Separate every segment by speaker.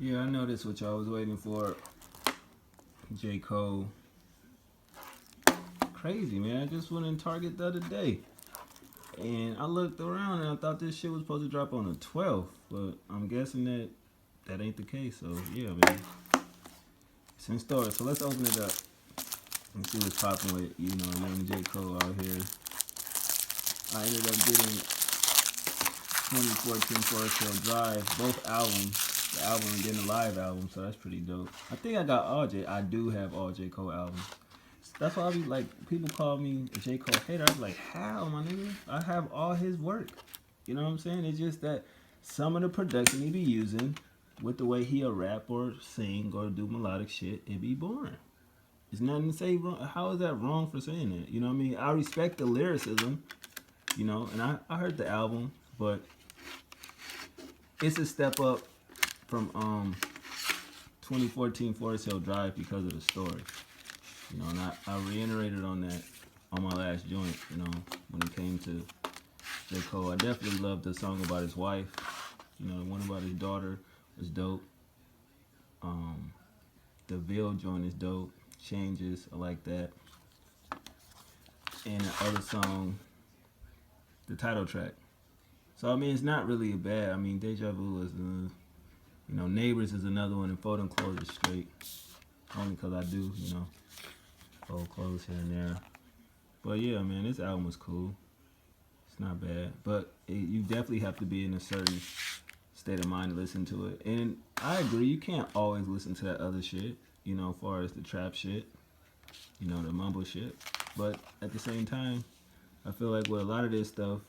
Speaker 1: Yeah, I know this what y'all was waiting for. J.Cole. Crazy, man. I just went in Target the other day. And I looked around and I thought this shit was supposed to drop on the 12th. But I'm guessing that ain't the case. So, yeah, man. It's in store. So let's open it up and see what's popping with, young J. Cole out here. I ended up getting 2014 Forest Hill Drive, both albums. The album and then the live album, so that's pretty dope. I think I do have all J. Cole albums. That's why I be like, people call me a J. Cole hater. I be like, how, my nigga? I have all his work. You know what I'm saying? It's just that some of the production he be using with the way he'll rap or sing or do melodic shit, it be boring. There's nothing to say wrong. How is that wrong for saying that? You know what I mean? I respect the lyricism, and I heard the album, but it's a step up from 2014 Forest Hill Drive because of the story. And I reiterated on that on my last joint, when it came to J. Cole. I definitely loved the song about his wife. The one about his daughter was dope. The Ville joint is dope. Changes, I like that. And the other song, the title track. So, I mean, it's not really a bad. I mean, Deja Vu is, Neighbors is another one, and Folding Clothes is straight. Only because I do, fold clothes here and there. But yeah, man, this album was cool. It's not bad. But you definitely have to be in a certain state of mind to listen to it. And I agree, you can't always listen to that other shit, as far as the trap shit, the mumble shit. But at the same time, I feel like with a lot of this stuff,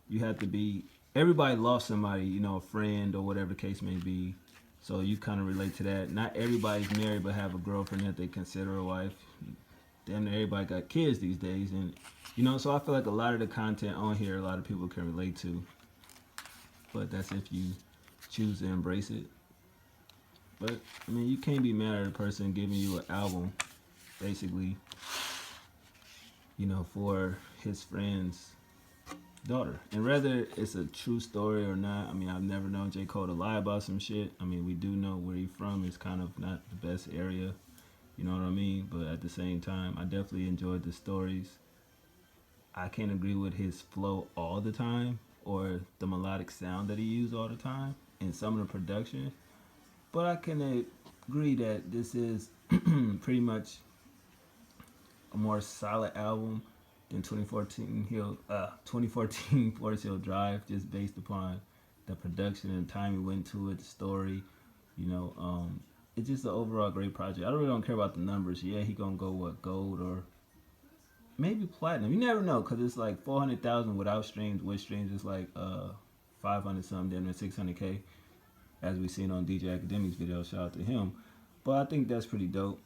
Speaker 1: you have to be. Everybody lost somebody, a friend or whatever the case may be. So you kind of relate to that. Not everybody's married but have a girlfriend that they consider a wife. Damn near everybody got kids these days. And, so I feel like a lot of the content on here, a lot of people can relate to. But that's if you choose to embrace it. But, I mean, you can't be mad at a person giving you an album, basically, for his friend's daughter. And whether it's a true story or not, I mean, I've never known J. Cole to lie about some shit. I mean, we do know where he's from. It's kind of not the best area. You know what I mean? But at the same time, I definitely enjoyed the stories. I can't agree with his flow all the time or the melodic sound that he used all the time in some of the production. But I can agree that this is pretty much a more solid album than 2014 Forest Hill Drive, just based upon the production and time he went to it, the story. You know, it's just an overall great project. I really don't care about the numbers. Yeah, he gonna go gold or maybe platinum. You never know, cause it's like 400,000 without streams. With streams, it's like 500 something, then 600K, as we seen on DJ Academic's video. Shout out to him. But I think that's pretty dope.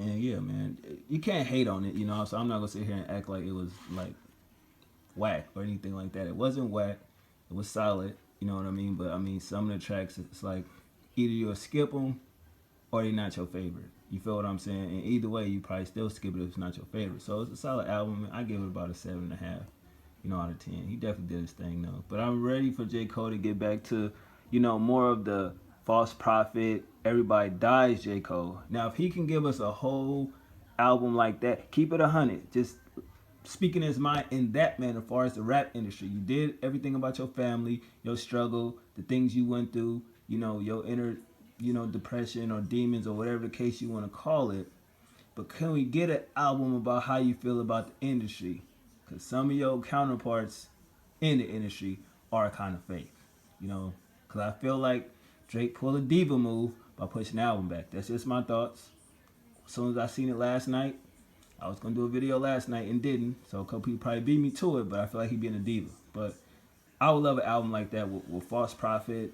Speaker 1: And yeah, man, you can't hate on it, So I'm not gonna sit here and act like it was like whack or anything like that. It wasn't whack. It was solid. You know what I mean? But I mean, some of the tracks, it's like either you'll skip them or they're not your favorite. You feel what I'm saying? And either way, you probably still skip it if it's not your favorite. So it's a solid album. I give it about a 7.5, out of 10. He definitely did his thing though. But I'm ready for J. Cole to get back to, more of the false prophet, everybody dies J. Cole. Now, if he can give us a whole album like that, keep it 100. Just speaking his mind in that manner as far as the rap industry. You did everything about your family, your struggle, the things you went through, your inner, depression or demons or whatever the case you want to call it. But can we get an album about how you feel about the industry? Because some of your counterparts in the industry are kind of fake, Because I feel like Drake pulled a diva move by pushing the album back. That's just my thoughts. As soon as I seen it last night, I was gonna do a video last night and didn't, so a couple people probably beat me to it. But I feel like he being a diva. But I would love an album like that with False Prophet,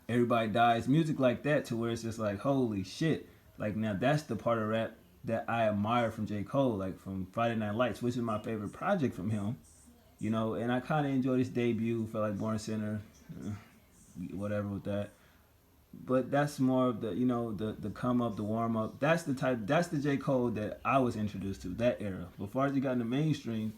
Speaker 1: Everybody Dies, music like that, to where it's just like holy shit. Like now that's the part of rap that I admire from J. Cole, like from Friday Night Lights, which is my favorite project from him. And I kind of enjoyed his debut. Felt like Born Center, whatever with that. But that's more of the the come up, the warm up. That's the J. Cole that I was introduced to, that era. Before as he got in the mainstream,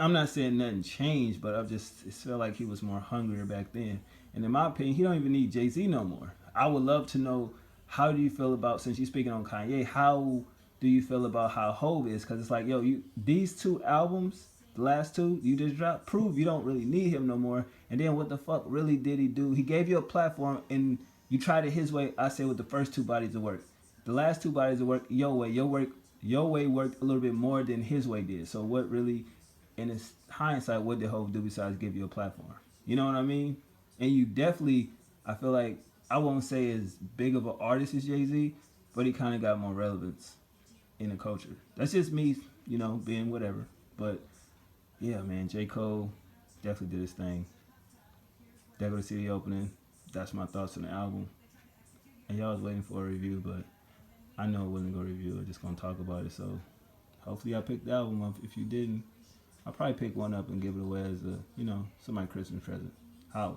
Speaker 1: I'm not saying nothing changed, but I just it felt like he was more hungrier back then. And in my opinion, he don't even need Jay-Z no more. I would love to know, how do you feel about, since you're speaking on Kanye, how do you feel about how Hove is? Because it's like, yo, you these two albums, the last two you just dropped, prove you don't really need him no more. And then what the fuck really did he do? He gave you a platform and you tried it his way. I say with the first two bodies of work. The last two bodies of work, your way worked a little bit more than his way did. So what really, in its hindsight, what did Hove do besides give you a platform? You know what I mean? And you definitely, I feel like, I won't say as big of an artist as Jay Z, but he kind of got more relevance in the culture. That's just me, being whatever. But yeah, man, J. Cole definitely did his thing. There go the city opening. That's my thoughts on the album. And y'all was waiting for a review, but I know it wasn't gonna review it. Just gonna talk about it. So hopefully I picked the album up. If you didn't, I'll probably pick one up and give it away as a, somebody's Christmas present. Holla.